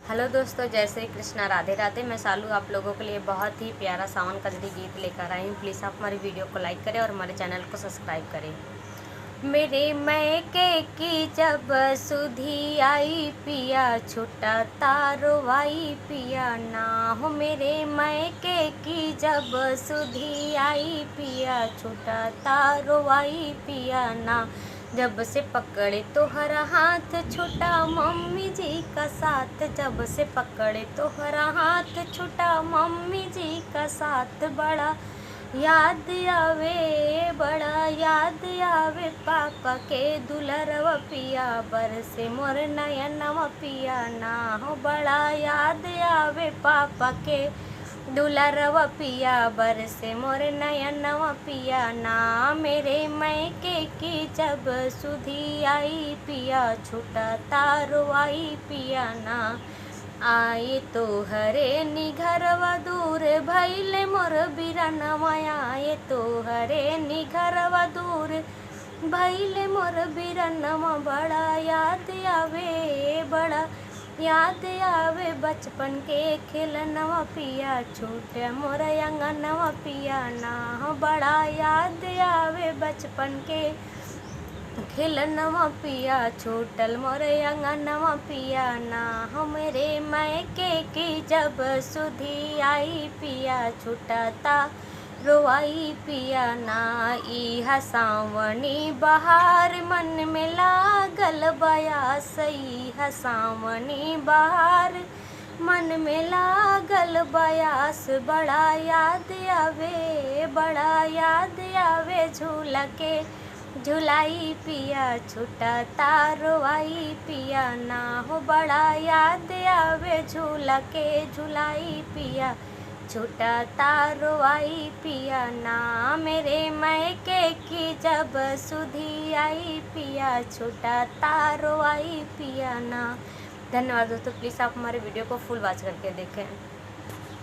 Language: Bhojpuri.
हेलो दोस्तों, जय श्री कृष्णा, राधे राधे। मैं सालू आप लोगों के लिए बहुत ही प्यारा सावन कजरी गीत लेकर आई हूँ। प्लीज़ आप हमारी वीडियो को लाइक करें और हमारे चैनल को सब्सक्राइब करें। मेरे मैके की जब सुधी आई पिया, छुटा तारो आई पिया ना हो। मेरे मैके की जब सुधी आई पिया, छुटा तारो आई पिया ना। जब से पकड़े तोहरा हाथ छूटा मम्मी जी का साथ, जब से पकड़े तोहरा हाथ छूटा मम्मी जी का साथ। बड़ा याद आवे, बड़ा याद आवे पापा के दुलरवा पिया, बरसे मोर नयनवा पिया ना हो। बड़ा याद आवे पापा के दुलरवा पिया, बरसे मोर नयनवा पिया ना। मेरे मैके की जब सुधी आई पिया, छूटा तारो आई पिया ना। आए तो हरे निघरवा दूर भैले मोर बिरनवा, आए तो हरे निघरवा दूर भैले मोर बिरनवा। बड़ा याद आवे, बड़ा याद आवे बचपन के खेलनवा पिया, छूटे मोर अंगनवा पिया ना हो। बड़ा याद आवे बचपन के खेलनवा पिया, छूटल मोर अंगनवा पिया ना हो। मेरे मैके की जब सुधी आई पिया, छूटता रोवाई पिया ना। इहा सावनी बहार मन में लागल बयास, इहा सावनी बहार मन में लागल बयास। बड़ा याद आवे, बड़ा याद आवे झूला के झुलाई पिया, छूटा तारो आई पिया ना हो। बड़ा याद आवे झूला के झुलाई पिया, छूटा तारो आई पिया ना। मेरे मैके की जब सुधी आई पिया, छूटा तारो आई पिया ना। धन्यवाद दोस्तों, प्लीज़ आप हमारे वीडियो को फुल वॉच करके देखें।